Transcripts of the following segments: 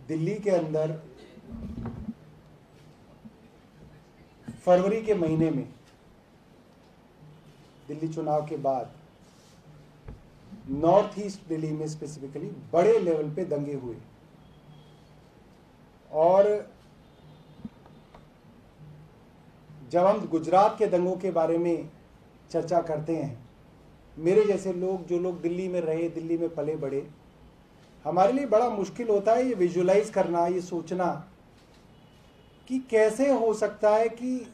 दिल्ली के अंदर फरवरी के महीने में दिल्ली चुनाव के बाद नॉर्थ ईस्ट दिल्ली में स्पेसिफिकली बड़े लेवल पे दंगे हुए और जब हम गुजरात के दंगों के बारे में चर्चा करते हैं, मेरे जैसे लोग जो लोग दिल्ली में रहे, दिल्ली में पले बढ़े, हमारे लिए बड़ा मुश्किल होता है ये विजुलाइज करना, ये सोचना कि कैसे हो सकता है कि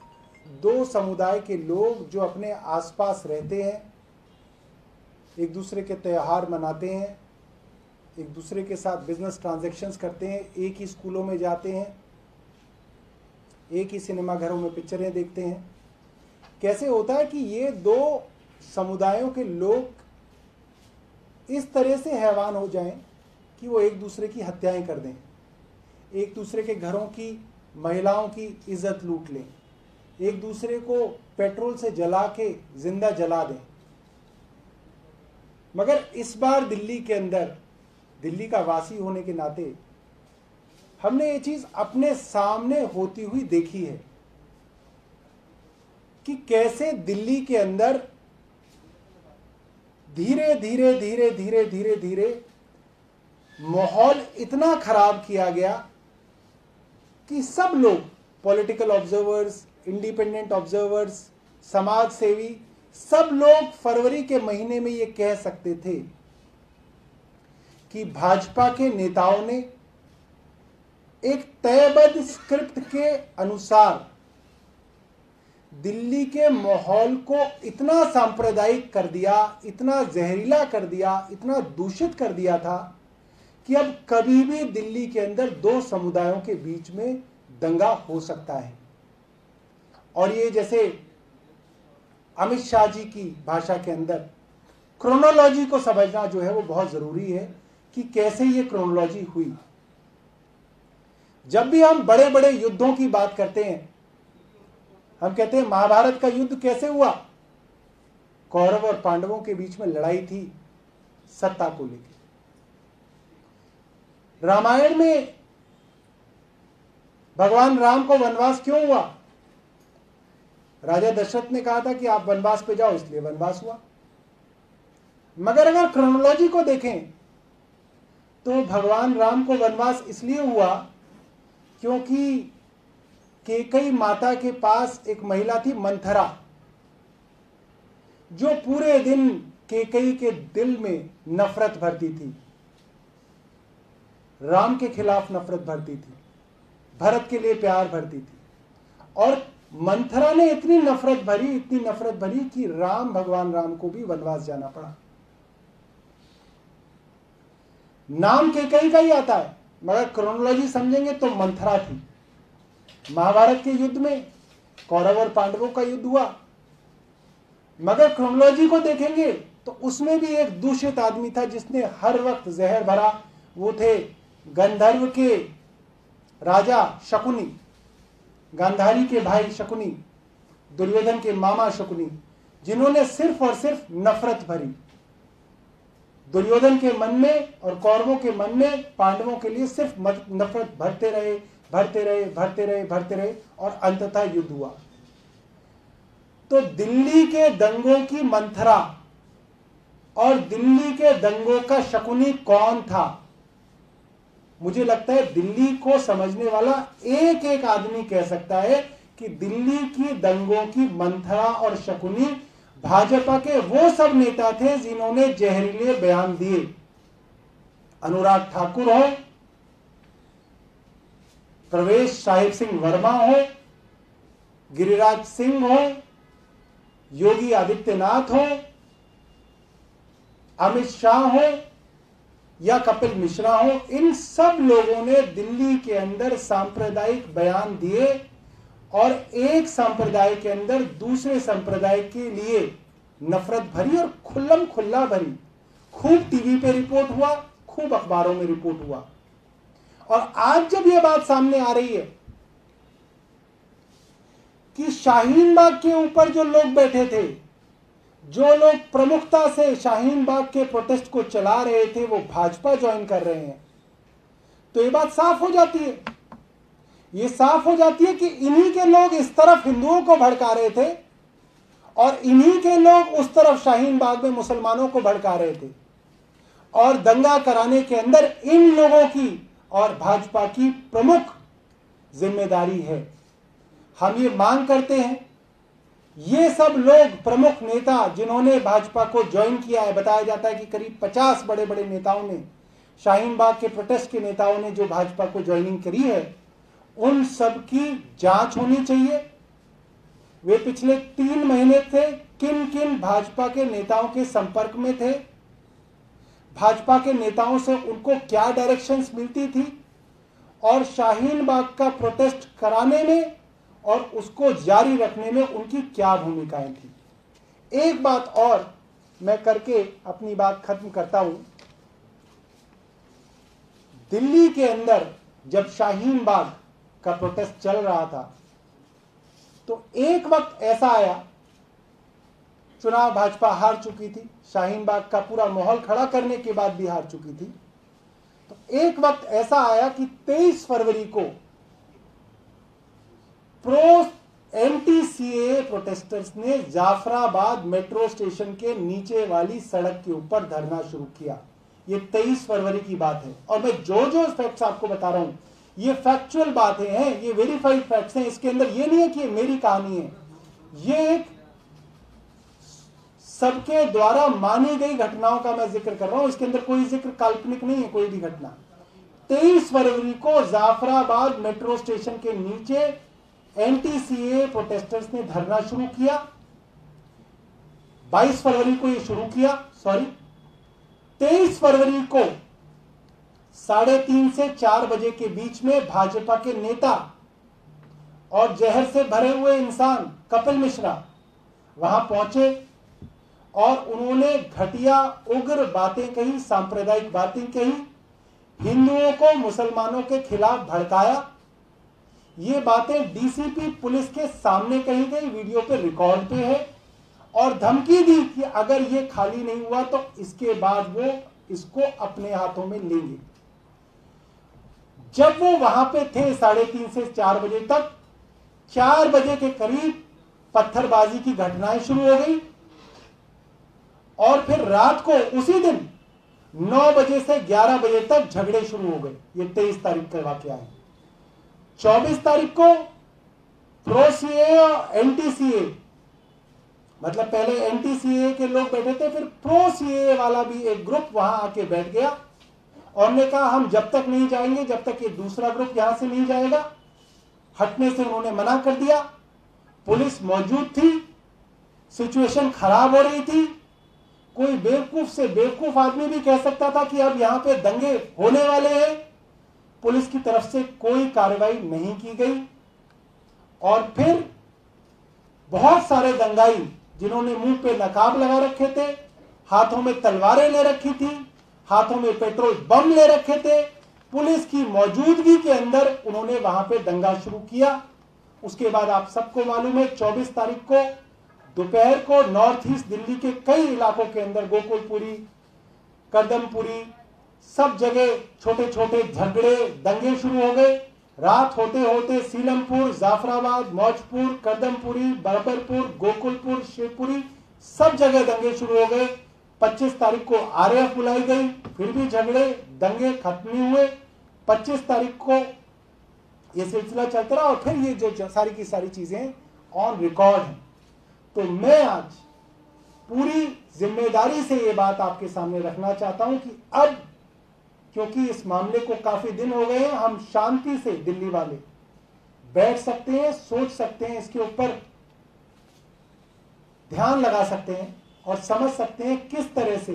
दो समुदाय के लोग जो अपने आसपास रहते हैं, एक दूसरे के त्यौहार मनाते हैं, एक दूसरे के साथ बिजनेस ट्रांजैक्शंस करते हैं, एक ही स्कूलों में जाते हैं, एक ही सिनेमा घरों में पिक्चरें देखते हैं, कैसे होता है कि ये दो समुदायों के लोग इस तरह से हैवान हो जाएं कि वो एक दूसरे की हत्याएं कर दें, एक दूसरे के घरों की महिलाओं की इज्जत लूट लें, एक दूसरे को पेट्रोल से जला के जिंदा जला दें। मगर इस बार दिल्ली के अंदर, दिल्ली का वासी होने के नाते हमने ये चीज अपने सामने होती हुई देखी है कि कैसे दिल्ली के अंदर धीरे धीरे धीरे धीरे धीरे धीरे माहौल इतना खराब किया गया कि सब लोग, पॉलिटिकल ऑब्जर्वर्स, इंडिपेंडेंट ऑब्जर्वर्स, समाज सेवी, सब लोग फरवरी के महीने में ये कह सकते थे कि भाजपा के नेताओं ने एक तयबद्ध स्क्रिप्ट के अनुसार दिल्ली के माहौल को इतना सांप्रदायिक कर दिया, इतना जहरीला कर दिया, इतना दूषित कर दिया था कि अब कभी भी दिल्ली के अंदर दो समुदायों के बीच में दंगा हो सकता है। और ये जैसे अमित शाह जी की भाषा के अंदर क्रोनोलॉजी को समझना जो है वो बहुत जरूरी है कि कैसे ये क्रोनोलॉजी हुई। जब भी हम बड़े बड़े युद्धों की बात करते हैं, हम कहते हैं महाभारत का युद्ध कैसे हुआ, कौरव और पांडवों के बीच में लड़ाई थी सत्ता को लेकर। रामायण में भगवान राम को वनवास क्यों हुआ, राजा दशरथ ने कहा था कि आप वनवास पे जाओ, इसलिए वनवास हुआ। मगर अगर क्रोनोलॉजी को देखें तो भगवान राम को वनवास इसलिए हुआ क्योंकि कैकेयी माता के पास एक महिला थी मंथरा, जो पूरे दिन कैकेयी के दिल में नफरत भरती थी, राम के खिलाफ नफरत भरती थी, भरत के लिए प्यार भरती थी। और मंथरा ने इतनी नफरत भरी कि भगवान राम को भी वनवास जाना पड़ा। नाम कैकेयी का ही आता है, मगर क्रोनोलॉजी समझेंगे तो मंथरा थी। महाभारत के युद्ध में कौरव और पांडवों का युद्ध हुआ, मगर क्रोनोलॉजी को देखेंगे तो उसमें भी एक दूषित आदमी था जिसने हर वक्त जहर भरा। वो थे गंधर्व के राजा शकुनी, गांधारी के भाई शकुनी, दुर्योधन के मामा शकुनी, जिन्होंने सिर्फ और सिर्फ नफरत भरी दुर्योधन के मन में और कौरवों के मन में। पांडवों के लिए सिर्फ नफरत भरते रहे और अंततः युद्ध हुआ। तो दिल्ली के दंगों की मंथरा और दिल्ली के दंगों का शकुनी कौन था? मुझे लगता है दिल्ली को समझने वाला एक एक आदमी कह सकता है कि दिल्ली की दंगों की मंथरा और शकुनी भाजपा के वो सब नेता थे जिन्होंने जहरीले बयान दिए। अनुराग ठाकुर हो, प्रवेश साहिब सिंह वर्मा हो, गिरिराज सिंह हो, योगी आदित्यनाथ हो, अमित शाह हो या कपिल मिश्रा हो, इन सब लोगों ने दिल्ली के अंदर सांप्रदायिक बयान दिए और एक संप्रदाय के अंदर दूसरे संप्रदाय के लिए नफरत भरी और खुल्लम खुल्ला भरी। खूब टीवी पे रिपोर्ट हुआ, खूब अखबारों में रिपोर्ट हुआ। और आज जब यह बात सामने आ रही है कि शाहीन बाग के ऊपर जो लोग बैठे थे, जो लोग प्रमुखता से शाहीन बाग के प्रोटेस्ट को चला रहे थे, वो भाजपा ज्वाइन कर रहे हैं, तो ये बात साफ हो जाती है, ये साफ हो जाती है कि इन्हीं के लोग इस तरफ हिंदुओं को भड़का रहे थे और इन्हीं के लोग उस तरफ शाहीन बाग में मुसलमानों को भड़का रहे थे। और दंगा कराने के अंदर इन लोगों की और भाजपा की प्रमुख जिम्मेदारी है। हम ये मांग करते हैं, ये सब लोग प्रमुख नेता जिन्होंने भाजपा को ज्वाइन किया है, बताया जाता है कि करीब 50 बड़े बड़े नेताओं ने, शाहीन बाग के प्रोटेस्ट के नेताओं ने जो भाजपा को ज्वाइनिंग करी है, उन सब की जांच होनी चाहिए। वे पिछले 3 महीने से किन किन भाजपा के नेताओं के संपर्क में थे, भाजपा के नेताओं से उनको क्या डायरेक्शंस मिलती थी और शाहीन बाग का प्रोटेस्ट कराने में और उसको जारी रखने में उनकी क्या भूमिकाएं थी। एक बात और मैं करके अपनी बात खत्म करता हूं। दिल्ली के अंदर जब शाहीन बाग का प्रोटेस्ट चल रहा था तो एक वक्त ऐसा आया, चुनाव भाजपा हार चुकी थी, शाहीन बाग का पूरा माहौल खड़ा करने के बाद भी हार चुकी थी, तो एक वक्त ऐसा आया कि 23 फरवरी को प्रो एंटी सीएए प्रोटेस्टर्स ने जाफराबाद मेट्रो स्टेशन के नीचे वाली सड़क के ऊपर धरना शुरू किया। ये 23 फरवरी की बात है और मैं जो फैक्ट्स आपको बता रहा हूं ये फैक्चुअल बातें हैं, ये वेरीफाइड फैक्ट्स हैं। इसके अंदर ये नहीं है कि ये मेरी कहानी है, ये एक सबके द्वारा मानी गई घटनाओं का मैं जिक्र कर रहा हूं। इसके अंदर कोई जिक्र काल्पनिक नहीं है, कोई भी घटना। 23 फरवरी को जाफराबाद मेट्रो स्टेशन के नीचे एंटी सीएए प्रोटेस्टर्स ने धरना शुरू किया। 22 फरवरी को ये शुरू किया, 23 फरवरी को 3:30 से 4 बजे के बीच में भाजपा के नेता और जहर से भरे हुए इंसान कपिल मिश्रा वहां पहुंचे और उन्होंने घटिया उग्र बातें कही, सांप्रदायिक बातें कही, हिंदुओं को मुसलमानों के खिलाफ भड़काया। ये बातें डीसीपी पुलिस के सामने कही गई, वीडियो पे रिकॉर्ड पे है, और धमकी दी कि अगर ये खाली नहीं हुआ तो इसके बाद वो इसको अपने हाथों में लेंगे। जब वो वहां पे थे 3:30 से 4 बजे तक, 4 बजे के करीब पत्थरबाजी की घटनाएं शुरू हो गई और फिर रात को उसी दिन 9 बजे से 11 बजे तक झगड़े शुरू हो गए। ये 23 तारीख का वाकया है। 24 तारीख को प्रो सीए और एंटी सीए, मतलब पहले एंटी सीए के लोग बैठे थे, फिर प्रो सीए वाला भी एक ग्रुप वहां आके बैठ गया और ने कहा हम जब तक नहीं जाएंगे जब तक ये दूसरा ग्रुप यहां से नहीं जाएगा। हटने से उन्होंने मना कर दिया। पुलिस मौजूद थी, सिचुएशन खराब हो रही थी। कोई बेवकूफ से बेवकूफ आदमी भी कह सकता था कि अब यहां पे दंगे होने वाले हैं। पुलिस की तरफ से कोई कार्रवाई नहीं की गई और फिर बहुत सारे दंगाई जिन्होंने मुंह पे नकाब लगा रखे थे, हाथों में तलवारें ले रखी थी, हाथों में पेट्रोल बम ले रखे थे, पुलिस की मौजूदगी के अंदर उन्होंने वहां पे दंगा शुरू किया। उसके बाद आप सबको मालूम है 24 तारीख को दोपहर को नॉर्थ ईस्ट दिल्ली के कई इलाकों के अंदर, गोकुलपुरी, कदमपुरी, सब जगह छोटे छोटे झगड़े दंगे शुरू हो गए। रात होते होते सीलमपुर, जाफराबाद, मौजपुर, कदमपुरी, बरबरपुर, गोकुलपुर, शिवपुरी, सब जगह दंगे शुरू हो गए। 25 तारीख को आरएएफ बुलाई गई, फिर भी झगड़े दंगे खत्म नहीं हुए। 25 तारीख को यह सिलसिला चलता रहा और फिर ये जो सारी की सारी चीजें ऑन रिकॉर्ड हैं। तो मैं आज पूरी जिम्मेदारी से ये बात आपके सामने रखना चाहता हूं कि अब, क्योंकि इस मामले को काफी दिन हो गए हैं, हम शांति से दिल्ली वाले बैठ सकते हैं, सोच सकते हैं, इसके ऊपर ध्यान लगा सकते हैं और समझ सकते हैं किस तरह से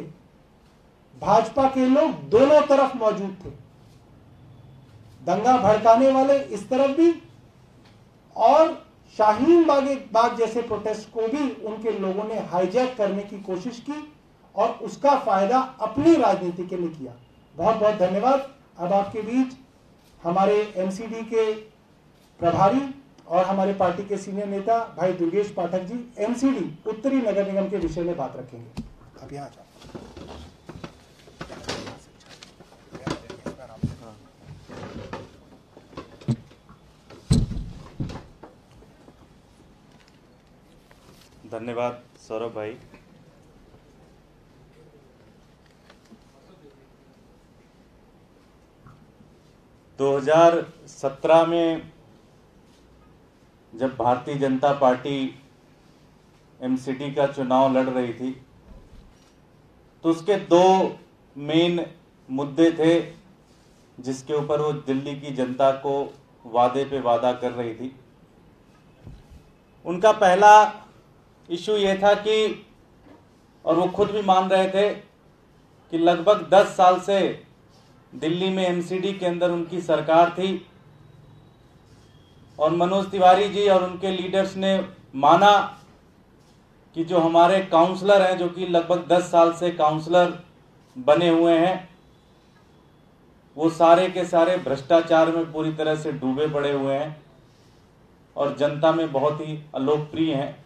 भाजपा के लोग दोनों तरफ मौजूद थे। दंगा भड़काने वाले इस तरफ भी और शाहीन बाग जैसे प्रोटेस्ट को भी उनके लोगों ने हाईजैक करने की कोशिश की और उसका फायदा अपनी राजनीति के लिए किया। बहुत बहुत धन्यवाद। अब आपके बीच हमारे एमसीडी के प्रभारी और हमारे पार्टी के सीनियर नेता भाई दुर्गेश पाठक जी एमसीडी उत्तरी नगर निगम के विषय में बात रखेंगे। अब यहाँ जाओ। धन्यवाद सौरभ भाई। दो 2017 में जब भारतीय जनता पार्टी एमसीडी का चुनाव लड़ रही थी तो उसके दो मेन मुद्दे थे जिसके ऊपर वो दिल्ली की जनता को वादे पे वादा कर रही थी। उनका पहला इशू ये था कि, और वो खुद भी मान रहे थे कि लगभग 10 साल से दिल्ली में एमसीडी के अंदर उनकी सरकार थी और मनोज तिवारी जी और उनके लीडर्स ने माना कि जो हमारे काउंसलर हैं, जो कि लगभग 10 साल से काउंसलर बने हुए हैं, वो सारे के सारे भ्रष्टाचार में पूरी तरह से डूबे पड़े हुए हैं और जनता में बहुत ही अलोकप्रिय हैं।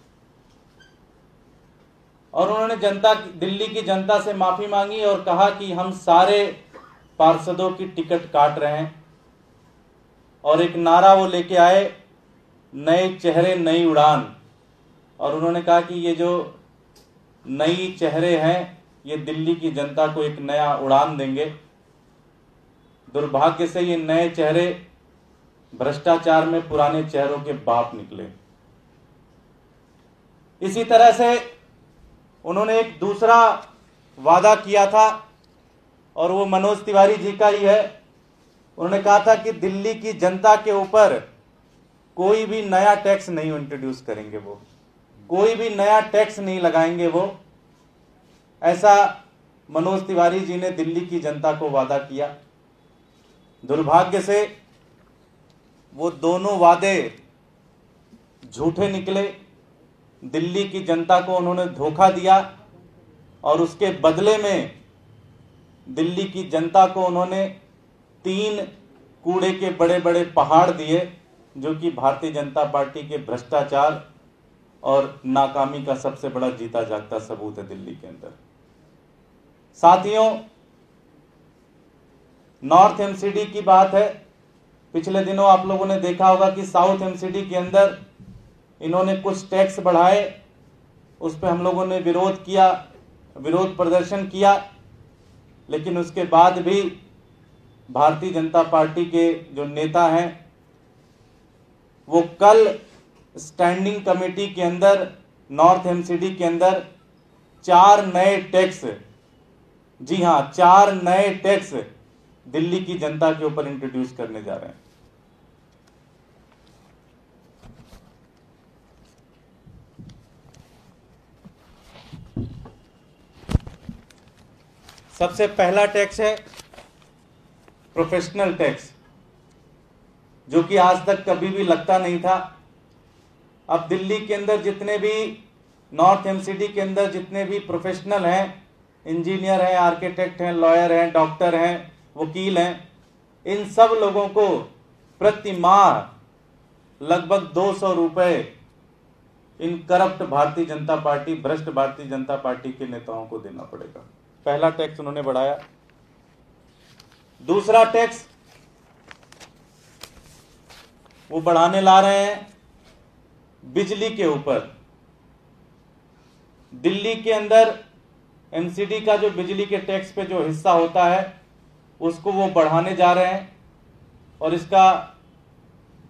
और उन्होंने दिल्ली की जनता से माफी मांगी और कहा कि हम सारे पार्षदों की टिकट काट रहे हैं। और एक नारा वो लेके आए, नए चेहरे नई उड़ान। और उन्होंने कहा कि ये जो नई चेहरे हैं ये दिल्ली की जनता को एक नया उड़ान देंगे। दुर्भाग्य से ये नए चेहरे भ्रष्टाचार में पुराने चेहरों के बाप निकले। इसी तरह से उन्होंने एक दूसरा वादा किया था और वो मनोज तिवारी जी का ही है। उन्होंने कहा था कि दिल्ली की जनता के ऊपर कोई भी नया टैक्स नहीं इंट्रोड्यूस करेंगे, वो कोई भी नया टैक्स नहीं लगाएंगे वो। ऐसा मनोज तिवारी जी ने दिल्ली की जनता को वादा किया। दुर्भाग्य से वो दोनों वादे झूठे निकले। दिल्ली की जनता को उन्होंने धोखा दिया और उसके बदले में दिल्ली की जनता को उन्होंने 3 कूड़े के बड़े बड़े पहाड़ दिए, जो कि भारतीय जनता पार्टी के भ्रष्टाचार और नाकामी का सबसे बड़ा जीता जागता सबूत है दिल्ली के अंदर। साथियों, नॉर्थ एमसीडी की बात है। पिछले दिनों आप लोगों ने देखा होगा कि साउथ एमसीडी के अंदर इन्होंने कुछ टैक्स बढ़ाए, उस पर हम लोगों ने विरोध किया, विरोध प्रदर्शन किया। लेकिन उसके बाद भी भारतीय जनता पार्टी के जो नेता हैं वो कल स्टैंडिंग कमेटी के अंदर नॉर्थ एमसीडी के अंदर 4 नए टैक्स, जी हां 4 नए टैक्स दिल्ली की जनता के ऊपर इंट्रोड्यूस करने जा रहे हैं। सबसे पहला टैक्स है प्रोफेशनल टैक्स, जो कि आज तक कभी भी लगता नहीं था। अब दिल्ली के अंदर जितने भी नॉर्थ एमसीडी के अंदर जितने भी प्रोफेशनल हैं, इंजीनियर हैं, आर्किटेक्ट हैं, लॉयर हैं, डॉक्टर हैं, वकील हैं, इन सब लोगों को प्रति माह लगभग 200 रुपए इन करप्ट भारतीय जनता पार्टी, भ्रष्ट भारतीय जनता पार्टी के नेताओं को देना पड़ेगा। पहला टैक्स उन्होंने बढ़ाया। दूसरा टैक्स वो बढ़ाने ला रहे हैं बिजली के ऊपर। दिल्ली के अंदर एमसीडी का जो बिजली के टैक्स पे जो हिस्सा होता है उसको वो बढ़ाने जा रहे हैं और इसका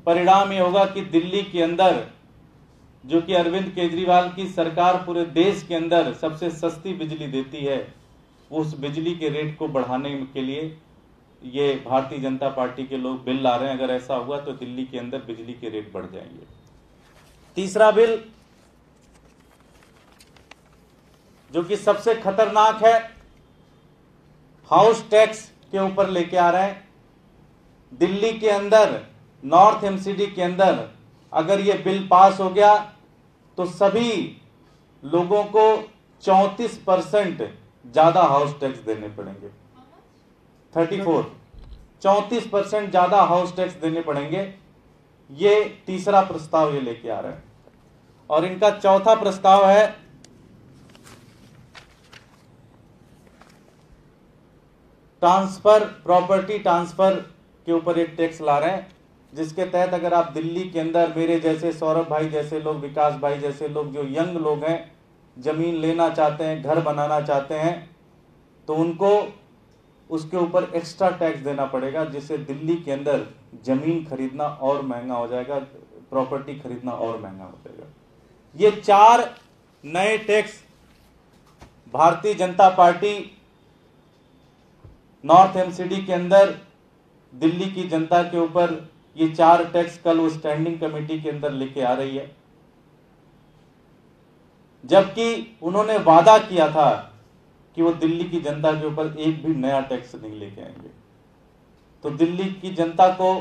परिणाम ये होगा कि दिल्ली के अंदर, जो कि अरविंद केजरीवाल की सरकार पूरे देश के अंदर सबसे सस्ती बिजली देती है, वो उस बिजली के रेट को बढ़ाने के लिए ये भारतीय जनता पार्टी के लोग बिल ला रहे हैं। अगर ऐसा हुआ तो दिल्ली के अंदर बिजली के रेट बढ़ जाएंगे। तीसरा बिल, जो कि सबसे खतरनाक है, हाउस टैक्स के ऊपर लेके आ रहे हैं। दिल्ली के अंदर नॉर्थ एमसीडी के अंदर अगर ये बिल पास हो गया तो सभी लोगों को 34% ज्यादा हाउस टैक्स देने पड़ेंगे। 34% ज्यादा हाउस टैक्स देने पड़ेंगे। ये तीसरा प्रस्ताव ये लेके आ रहे हैं। और इनका चौथा प्रस्ताव है ट्रांसफर, प्रॉपर्टी ट्रांसफर के ऊपर एक टैक्स ला रहे हैं, जिसके तहत अगर आप दिल्ली के अंदर मेरे जैसे, सौरभ भाई जैसे लोग, विकास भाई जैसे लोग, जो यंग लोग हैं, जमीन लेना चाहते हैं, घर बनाना चाहते हैं, तो उनको उसके ऊपर एक्स्ट्रा टैक्स देना पड़ेगा, जिससे दिल्ली के अंदर जमीन खरीदना और महंगा हो जाएगा, प्रॉपर्टी खरीदना और महंगा हो जाएगा। ये 4 नए tax Bharatiya Janata party north MCD के अंदर दिल्ली की जनता के ऊपर, ये 4 टैक्स कल वो स्टैंडिंग कमेटी के अंदर लेके आ रही है, जबकि उन्होंने वादा किया था कि वो दिल्ली की जनता के ऊपर एक भी नया टैक्स नहीं लेके आएंगे। तो दिल्ली की जनता को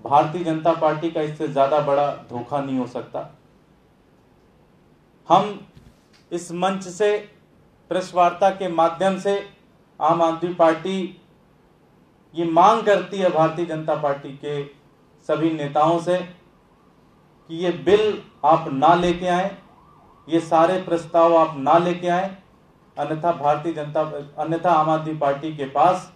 भारतीय जनता पार्टी का इससे ज्यादा बड़ा धोखा नहीं हो सकता। हम इस मंच से, प्रेस वार्ता के माध्यम से आम आदमी पार्टी ये मांग करती है भारतीय जनता पार्टी के सभी नेताओं से कि ये बिल आप ना लेके आए, ये सारे प्रस्ताव आप ना लेके आए, अन्यथा आम आदमी पार्टी के पास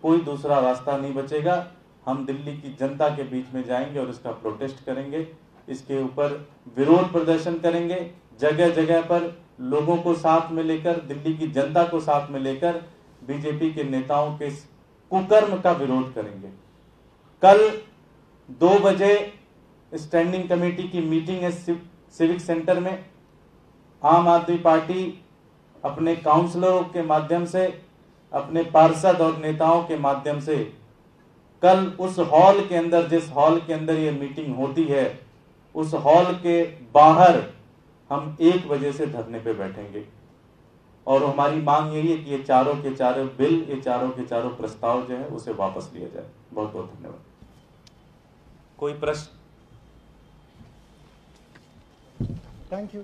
कोई दूसरा रास्ता नहीं बचेगा। हम दिल्ली की जनता के बीच में जाएंगे और इसका प्रोटेस्ट करेंगे, इसके ऊपर विरोध प्रदर्शन करेंगे, जगह जगह पर लोगों को साथ में लेकर, दिल्ली की जनता को साथ में लेकर बीजेपी के नेताओं के कुकर्म का विरोध करेंगे। कल 2 बजे स्टैंडिंग कमेटी की मीटिंग है सिविक सेंटर में। आम आदमी पार्टी अपने काउंसलरों के माध्यम से, अपने पार्षद और नेताओं के माध्यम से कल उस हॉल के अंदर, जिस हॉल के अंदर ये मीटिंग होती है, उस हॉल के बाहर हम 1 बजे से धरने पे बैठेंगे और हमारी मांग यही है कि ये चारों के चारों बिल, ये चारों के चारों प्रस्ताव जो है उसे वापस लिया जाए। बहुत बहुत धन्यवाद। कोई प्रश्न? Thank you.